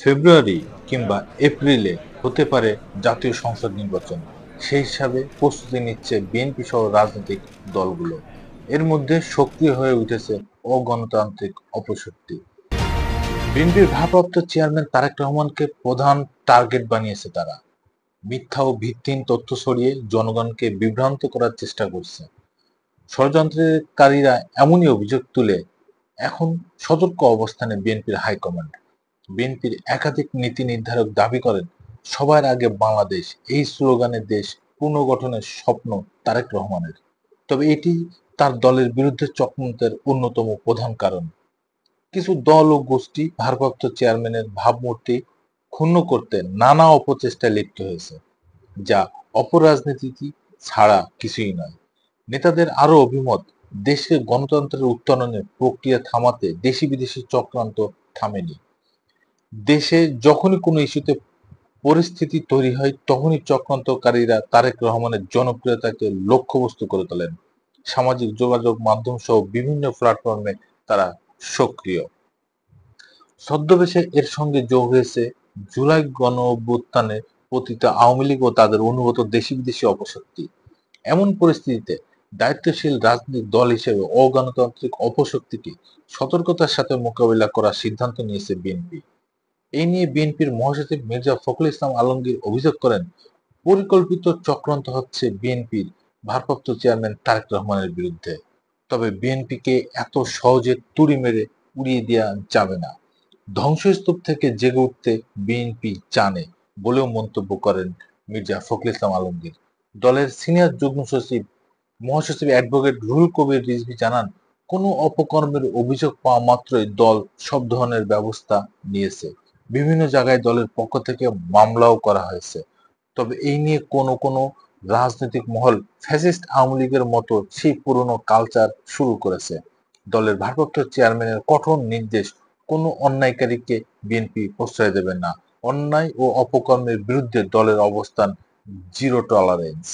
ফেব্রুয়ারি কিংবা এপ্রিলে হতে পারে জাতীয় সংসদ নির্বাচন। সেই হিসাবে প্রস্তুতি নিচ্ছে বিএনপি সহ রাজনৈতিক দলগুলো। এর মধ্যে সক্রিয় হয়ে উঠেছে অগণতান্ত্রিক অপশক্তি। বিএনপির ভারপ্রাপ্ত চেয়ারম্যান তারেক রহমানকে প্রধান টার্গেট বানিয়েছে তারা। মিথ্যা ও ভিত্তিহীন তথ্য ছড়িয়ে জনগণকে বিভ্রান্ত করার চেষ্টা করছে। ষড়যন্ত্রকারীরা এমনই অভিযোগ তুলে এখন সতর্ক অবস্থানে বিএনপির হাইকমান্ড। বিএনপির একাধিক নীতি নির্ধারক দাবি করেন, সবার আগে বাংলাদেশ, এই স্লোগানে দেশ পুনর্গঠনের স্বপ্ন তারেক রহমানের। তবে এটি তার দলের বিরুদ্ধে চক্রান্তের অন্যতম প্রধান কারণ। কিছু দল ও গোষ্ঠী ভারপ্রাপ্ত চেয়ারম্যানের ভাবমূর্তি ক্ষুণ্ণ করতে নানা অপচেষ্টায় লিপ্ত হয়েছে, যা অপরাজনীতি ছাড়া কিছুই নয়। নেতাদের আরো অভিমত, দেশে গণতন্ত্রের উত্তরণের প্রক্রিয়া থামাতে দেশি বিদেশি চক্রান্ত থামেনি। দেশে যখনই কোনো ইস্যুতে পরিস্থিতি তৈরি হয় তখনই চক্রান্তকারীরা তারেক রহমানের জনপ্রিয়তাকে লক্ষ্যবস্তু করে তোলেন। সামাজিক যোগাযোগ মাধ্যম সহ বিভিন্ন প্ল্যাটফর্মে তারা সক্রিয়। ছদ্মবেশে এর সঙ্গে যোগ হয়েছে জুলাই গণঅভ্যুত্থানে পতিত আওয়ামী লীগ ও তাদের অনুগত দেশি বিদেশি অপশক্তি। এমন পরিস্থিতিতে দায়িত্বশীল রাজনৈতিক দল হিসেবে অগণতান্ত্রিক অপশক্তিকে সতর্কতার সাথে মোকাবিলা করার সিদ্ধান্ত নিয়েছে বিএনপি। এই নিয়ে বিএনপির মহাসচিব মির্জা ফখরুল ইসলাম আলমগীর অভিযোগ করেন, পরিকল্পিত চক্রান্ত হচ্ছে বিএনপির ভারপ্রাপ্ত চেয়ারম্যান তারেক রহমানের বিরুদ্ধে। তবে বিএনপিকে এত সহজে তুড়ি মেরে উড়িয়ে দেওয়া যাবে না। ধ্বংসস্তূপ থেকে জেগে উঠতে বিএনপি জানে বলেও মন্তব্য করেন মির্জা ফখরুল ইসলাম আলমগীর। দলের সিনিয়র যুগ্ম সচিব মহাসচিব অ্যাডভোকেট রুহুল কবির রিজভী জানান, কোনো অপকর্মের অভিযোগ পাওয়া মাত্রই দল সব ধরনের ব্যবস্থা নিয়েছে। বিভিন্ন জায়গায় দলের পক্ষ থেকে মামলাও করা হয়েছে। তবে এই নিয়ে কোনো রাজনৈতিক মহল ফ্যাসিস্ট আওয়ামী লীগের মতো সেই পুরনো কালচার শুরু করেছে। দলের ভারপ্রাপ্ত চেয়ারম্যানের কঠোর নির্দেশ, কোনো অন্যায়কারীকে বিএনপি প্রশ্রয় দেবে না। অন্যায় ও অপকর্মের বিরুদ্ধে দলের অবস্থান জিরো টলারেন্স।